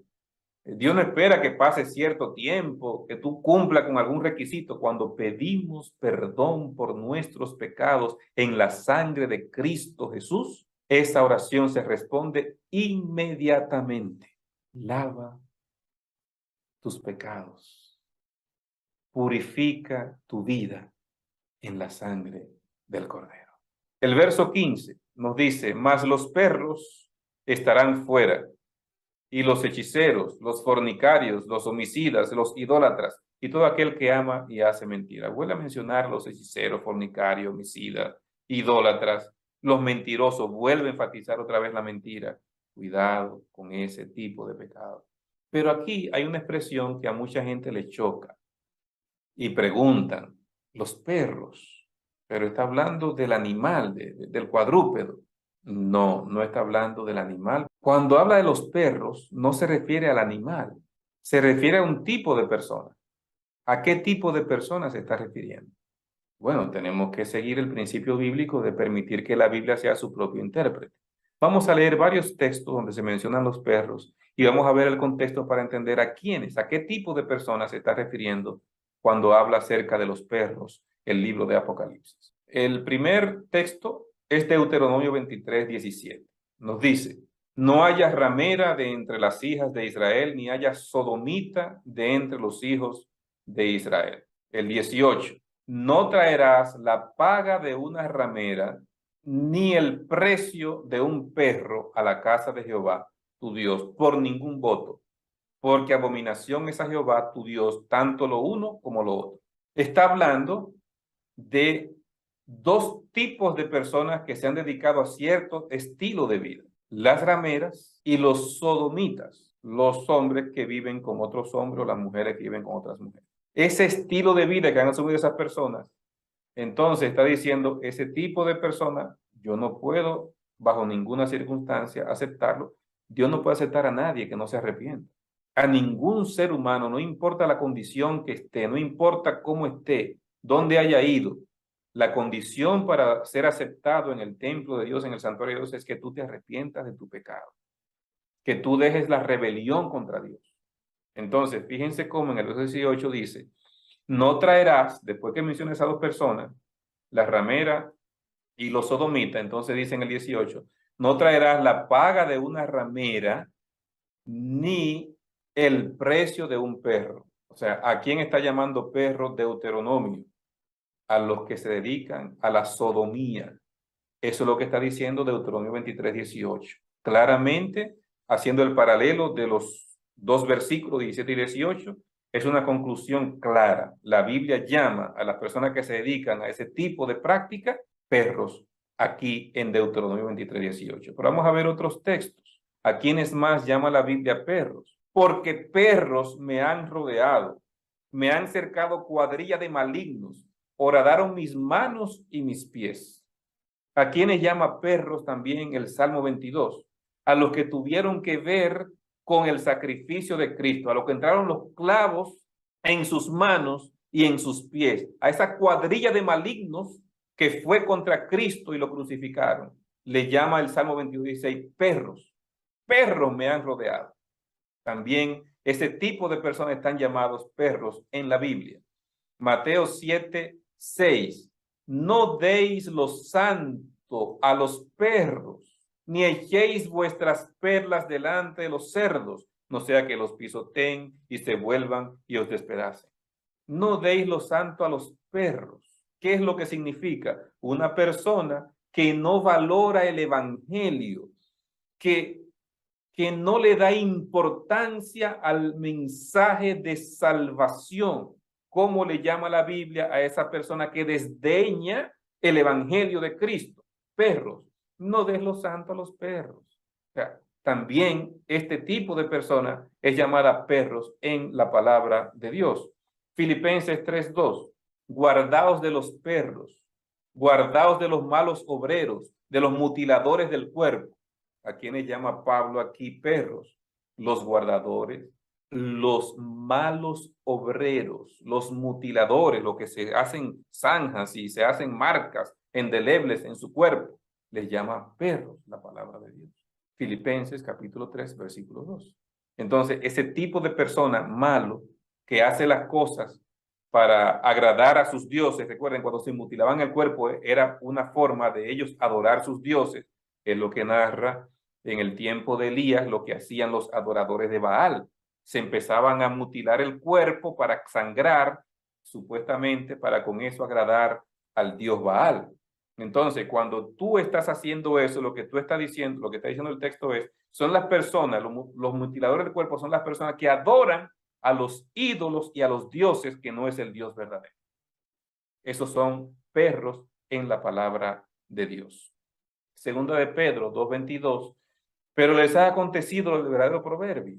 Dios no espera que pase cierto tiempo, que tú cumplas con algún requisito. Cuando pedimos perdón por nuestros pecados en la sangre de Cristo Jesús, esa oración se responde inmediatamente. Lava tus pecados. Purifica tu vida en la sangre del Cordero. El verso 15 nos dice, mas los perros estarán fuera, y los hechiceros, los fornicarios, los homicidas, los idólatras, y todo aquel que ama y hace mentira. Vuelve a mencionar los hechiceros, fornicarios, homicidas, idólatras, los mentirosos. Vuelve a enfatizar otra vez la mentira. Cuidado con ese tipo de pecado. Pero aquí hay una expresión que a mucha gente le choca y preguntan, los perros, pero está hablando del animal, del cuadrúpedo. No, no está hablando del animal. Cuando habla de los perros, no se refiere al animal, se refiere a un tipo de persona. ¿A qué tipo de persona se está refiriendo? Bueno, tenemos que seguir el principio bíblico de permitir que la Biblia sea su propio intérprete. Vamos a leer varios textos donde se mencionan los perros y vamos a ver el contexto para entender a quiénes, a qué tipo de personas se está refiriendo cuando habla acerca de los perros, el libro de Apocalipsis. El primer texto es Deuteronomio 23:17. Nos dice, no haya ramera de entre las hijas de Israel, ni haya sodomita de entre los hijos de Israel. El 18, no traerás la paga de una ramera, ni el precio de un perro a la casa de Jehová, tu Dios, por ningún voto, porque abominación es a Jehová, tu Dios, tanto lo uno como lo otro. Está hablando de 2 tipos de personas que se han dedicado a cierto estilo de vida. Las rameras y los sodomitas, los hombres que viven con otros hombres o las mujeres que viven con otras mujeres. Ese estilo de vida que han asumido esas personas, entonces está diciendo, ese tipo de persona, yo no puedo bajo ninguna circunstancia aceptarlo. Dios no puede aceptar a nadie que no se arrepienta. A ningún ser humano, no importa la condición que esté, no importa cómo esté, dónde haya ido, la condición para ser aceptado en el templo de Dios, en el santuario de Dios, es que tú te arrepientas de tu pecado, que tú dejes la rebelión contra Dios. Entonces, fíjense cómo en el verso 18 dice, no traerás, después que menciones a dos personas, la ramera y los sodomitas, entonces dice en el 18, no traerás la paga de una ramera ni el precio de un perro. O sea, ¿a quién está llamando perro Deuteronomio? A los que se dedican a la sodomía. Eso es lo que está diciendo Deuteronomio 23, 18. Claramente, haciendo el paralelo de los dos versículos 17 y 18, es una conclusión clara. La Biblia llama a las personas que se dedican a ese tipo de práctica perros aquí en Deuteronomio 23, 18. Pero vamos a ver otros textos. ¿A quiénes más llama la Biblia perros? Porque perros me han rodeado, me han cercado cuadrilla de malignos, horadaron mis manos y mis pies. ¿A quienes llama perros también el Salmo 22? A los que tuvieron que ver con el sacrificio de Cristo, a los que entraron los clavos en sus manos y en sus pies, a esa cuadrilla de malignos que fue contra Cristo y lo crucificaron. Le llama el Salmo 22, 16, perros. Perros me han rodeado. También ese tipo de personas están llamados perros en la Biblia. Mateo 7, 6. No deis lo santo a los perros, ni echéis vuestras perlas delante de los cerdos, no sea que los pisoteen y se vuelvan y os despedacen. No deis lo santo a los perros. ¿Qué es lo que significa? Una persona que no valora el evangelio, que no le da importancia al mensaje de salvación. ¿Cómo le llama la Biblia a esa persona que desdeña el evangelio de Cristo? Perros. No des lo santo a los perros. O sea, también este tipo de persona es llamada perros en la palabra de Dios. Filipenses 3:2. Guardaos de los perros, guardaos de los malos obreros, de los mutiladores del cuerpo. ¿A quienes llama Pablo aquí perros? Los guardadores, los malos obreros, los mutiladores, los que se hacen zanjas y se hacen marcas indelebles en su cuerpo. Les llama perros la palabra de Dios. Filipenses capítulo 3, versículo 2. Entonces, ese tipo de persona malo que hace las cosas para agradar a sus dioses, recuerden, cuando se mutilaban el cuerpo, era una forma de ellos adorar sus dioses, es lo que narra en el tiempo de Elías lo que hacían los adoradores de Baal. Se empezaban a mutilar el cuerpo para sangrar, supuestamente para con eso agradar al dios Baal. Entonces, cuando tú estás haciendo eso, lo que tú estás diciendo, lo que está diciendo el texto es, son las personas, los mutiladores del cuerpo son las personas que adoran a los ídolos y a los dioses que no es el Dios verdadero. Esos son perros en la palabra de Dios. Segunda de Pedro 2:22, pero les ha acontecido el verdadero proverbio.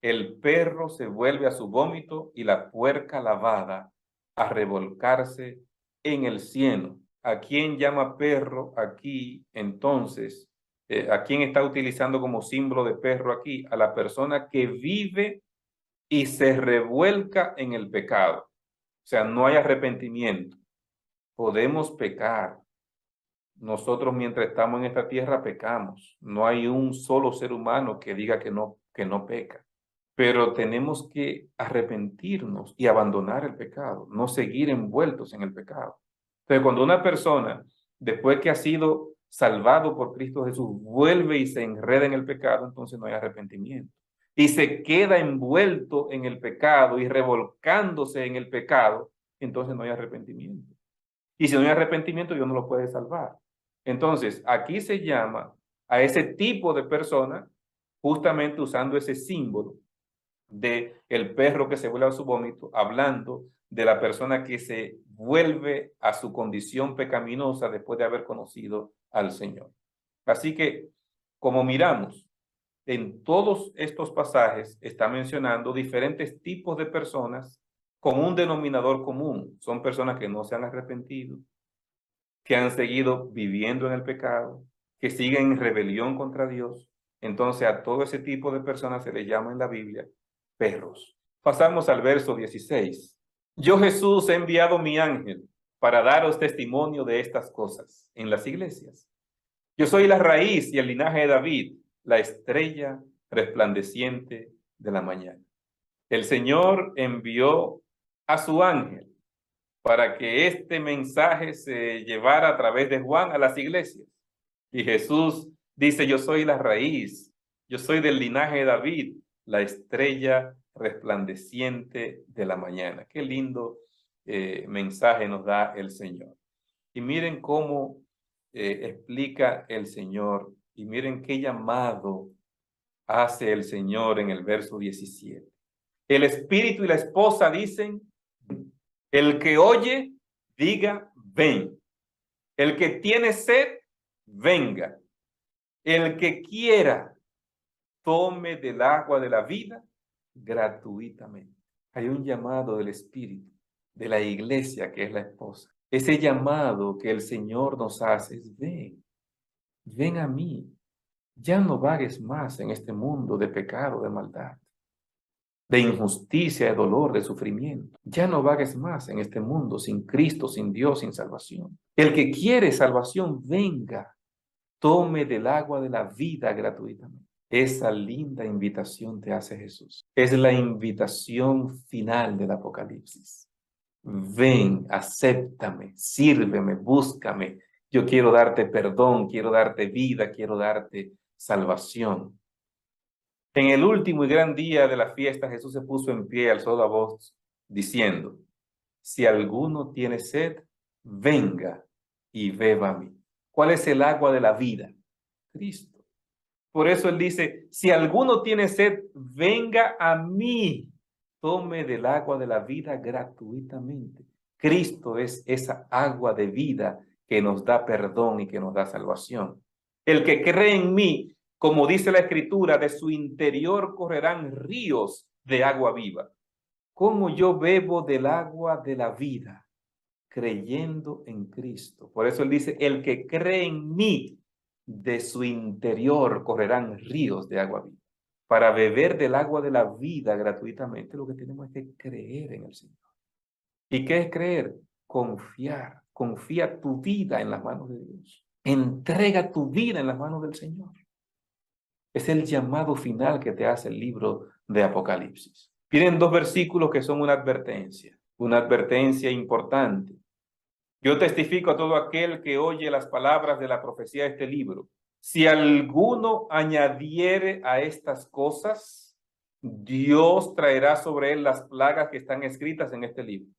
El perro se vuelve a su vómito y la puerca lavada a revolcarse en el cieno. ¿A quién llama perro aquí entonces? ¿A quién está utilizando como símbolo de perro aquí? A la persona que vive y se revuelca en el pecado. O sea, no hay arrepentimiento. Podemos pecar. Nosotros mientras estamos en esta tierra pecamos. No hay un solo ser humano que diga que no peca. Pero tenemos que arrepentirnos y abandonar el pecado, no seguir envueltos en el pecado. Entonces, cuando una persona, después que ha sido salvado por Cristo Jesús, vuelve y se enreda en el pecado, entonces no hay arrepentimiento. Y se queda envuelto en el pecado y revolcándose en el pecado, entonces no hay arrepentimiento. Y si no hay arrepentimiento, Dios no lo puede salvar. Entonces, aquí se llama a ese tipo de persona justamente usando ese símbolo de el perro que se vuelve a su vómito, hablando de la persona que se vuelve a su condición pecaminosa después de haber conocido al Señor. Así que, como miramos, en todos estos pasajes está mencionando diferentes tipos de personas con un denominador común. Son personas que no se han arrepentido, que han seguido viviendo en el pecado, que siguen en rebelión contra Dios Entonces a todo ese tipo de personas se les llama en la Biblia perros. Pasamos al verso 16. Yo, Jesús, he enviado mi ángel para daros testimonio de estas cosas en las iglesias. Yo soy la raíz y el linaje de David, la estrella resplandeciente de la mañana. El Señor envió a su ángel para que este mensaje se llevara a través de Juan a las iglesias. Y Jesús dice, yo soy la raíz, yo soy del linaje de David, la estrella resplandeciente de la mañana. Qué lindo mensaje nos da el Señor. Y miren cómo explica el Señor, y miren qué llamado hace el Señor en el verso 17. El espíritu y la esposa dicen, el que oye, diga, ven. El que tiene sed, venga. El que quiera, tome del agua de la vida gratuitamente. Hay un llamado del Espíritu, de la iglesia que es la esposa. Ese llamado que el Señor nos hace es, ven, ven a mí. Ya no vagues más en este mundo de pecado, de maldad, de injusticia, de dolor, de sufrimiento. Ya no vagues más en este mundo sin Cristo, sin Dios, sin salvación. El que quiere salvación, venga, tome del agua de la vida gratuitamente. Esa linda invitación te hace Jesús. Es la invitación final del Apocalipsis. Ven, acéptame, sírveme, búscame. Yo quiero darte perdón, quiero darte vida, quiero darte salvación. En el último y gran día de la fiesta, Jesús se puso en pie, alzó la voz, diciendo, si alguno tiene sed, venga y beba a mí. ¿Cuál es el agua de la vida? Cristo. Por eso él dice, si alguno tiene sed, venga a mí, tome del agua de la vida gratuitamente. Cristo es esa agua de vida que nos da perdón y que nos da salvación. El que cree en mí, como dice la Escritura, de su interior correrán ríos de agua viva. ¿Cómo yo bebo del agua de la vida? Creyendo en Cristo. Por eso él dice, el que cree en mí, de su interior correrán ríos de agua viva. Para beber del agua de la vida gratuitamente, lo que tenemos es que creer en el Señor. ¿Y qué es creer? Confiar. Confía tu vida en las manos de Dios. Entrega tu vida en las manos del Señor. Es el llamado final que te hace el libro de Apocalipsis. Tienen dos versículos que son una advertencia importante. Yo testifico a todo aquel que oye las palabras de la profecía de este libro. Si alguno añadiere a estas cosas, Dios traerá sobre él las plagas que están escritas en este libro.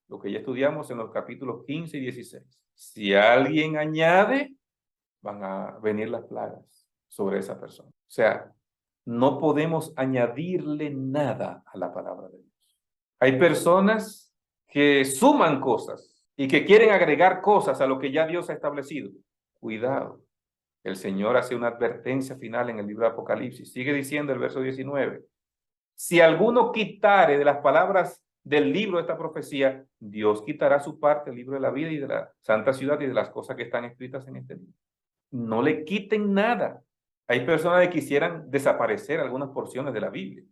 Lo que ya estudiamos en los capítulos 15 y 16. Si alguien añade, van a venir las plagas sobre esa persona. O sea, no podemos añadirle nada a la palabra de Dios. Hay personas que suman cosas y que quieren agregar cosas a lo que ya Dios ha establecido. Cuidado. El Señor hace una advertencia final en el libro de Apocalipsis. Sigue diciendo el verso 19. Si alguno quitare de las palabras del libro de esta profecía, Dios quitará su parte del libro de la vida y de la santa ciudad y de las cosas que están escritas en este libro. No le quiten nada. Hay personas que quisieran desaparecer algunas porciones de la Biblia.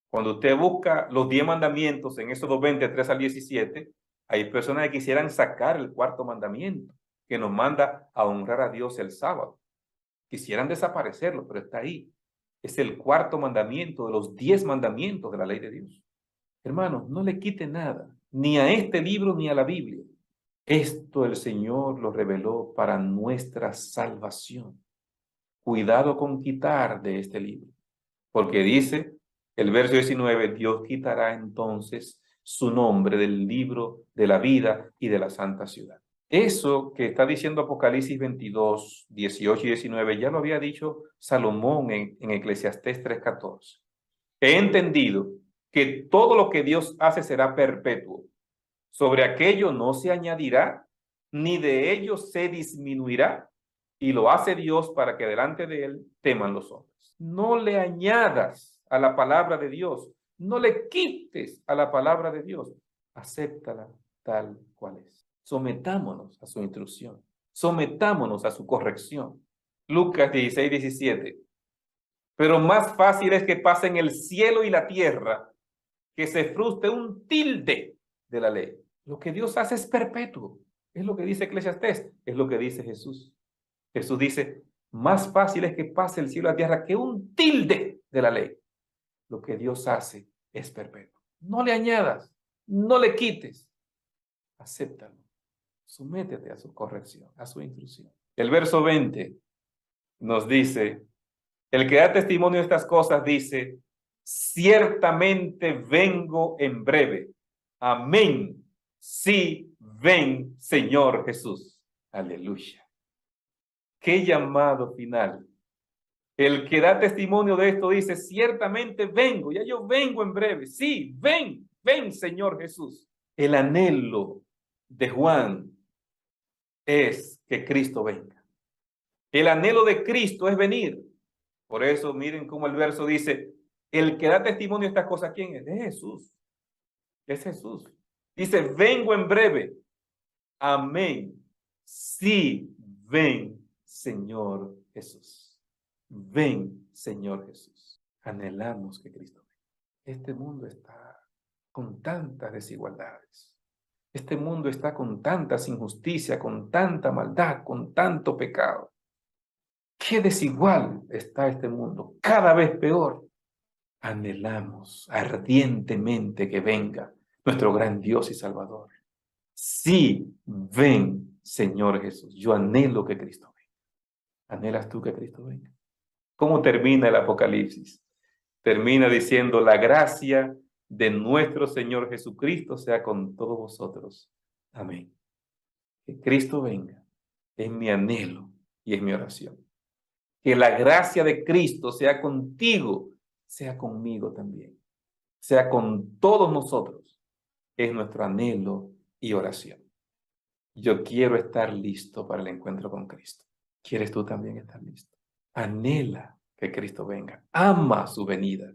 Cuando usted busca los 10 mandamientos en Éxodo 20, 3 al 17, hay personas que quisieran sacar el cuarto mandamiento, que nos manda a honrar a Dios el sábado. Quisieran desaparecerlo, pero está ahí. Es el cuarto mandamiento de los 10 mandamientos de la ley de Dios. Hermanos, no le quite nada, ni a este libro ni a la Biblia. Esto el Señor lo reveló para nuestra salvación. Cuidado con quitar de este libro, porque dice el verso 19, Dios quitará entonces su nombre del libro de la vida y de la santa ciudad. Eso que está diciendo Apocalipsis 22, 18 y 19, ya lo había dicho Salomón en Eclesiastés 3:14. He entendido que todo lo que Dios hace será perpetuo. Sobre aquello no se añadirá, ni de ello se disminuirá, y lo hace Dios para que delante de él teman los hombres. No le añadas a la palabra de Dios, no le quites a la palabra de Dios, acéptala tal cual es. Sometámonos a su instrucción, sometámonos a su corrección. Lucas 16, 17. Pero más fácil es que pasen el cielo y la tierra, que se frustre un tilde de la ley. Lo que Dios hace es perpetuo. Es lo que dice Eclesiastés, es lo que dice Jesús. Jesús dice, más fácil es que pase el cielo y la tierra que un tilde de la ley. Lo que Dios hace es perpetuo. No le añadas, no le quites. Acéptalo. Sométete a su corrección, a su instrucción. El verso 20 nos dice, el que da testimonio de estas cosas dice, ciertamente vengo en breve. Amén. Sí, ven, Señor Jesús. Aleluya. Qué llamado final. El que da testimonio de esto dice, ciertamente vengo, ya yo vengo en breve. Sí, ven, ven, Señor Jesús. El anhelo de Juan es que Cristo venga. El anhelo de Cristo es venir. Por eso miren cómo el verso dice, el que da testimonio de estas cosas, ¿quién es? Es Jesús. Es Jesús. Dice, vengo en breve. Amén. Sí, ven, Señor Jesús. Ven, Señor Jesús. Anhelamos que Cristo venga. Este mundo está con tantas desigualdades. Este mundo está con tantas injusticias, con tanta maldad, con tanto pecado. Qué desigual está este mundo, cada vez peor. Anhelamos ardientemente que venga nuestro gran Dios y Salvador. Sí, ven, Señor Jesús. Yo anhelo que Cristo venga. ¿Anhelas tú que Cristo venga? ¿Cómo termina el Apocalipsis? Termina diciendo, la gracia de nuestro Señor Jesucristo sea con todos vosotros. Amén. Que Cristo venga es mi anhelo y es mi oración. Que la gracia de Cristo sea contigo, sea conmigo también, sea con todos nosotros. Es nuestro anhelo y oración. Yo quiero estar listo para el encuentro con Cristo. ¿Quieres tú también estar listo? Anhela que Cristo venga. Ama su venida.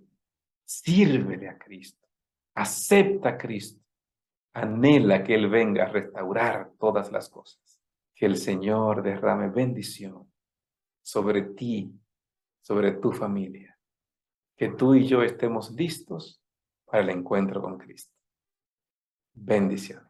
Sírvele a Cristo. Acepta a Cristo. Anhela que Él venga a restaurar todas las cosas. Que el Señor derrame bendición sobre ti, sobre tu familia. Que tú y yo estemos listos para el encuentro con Cristo. Bendiciones.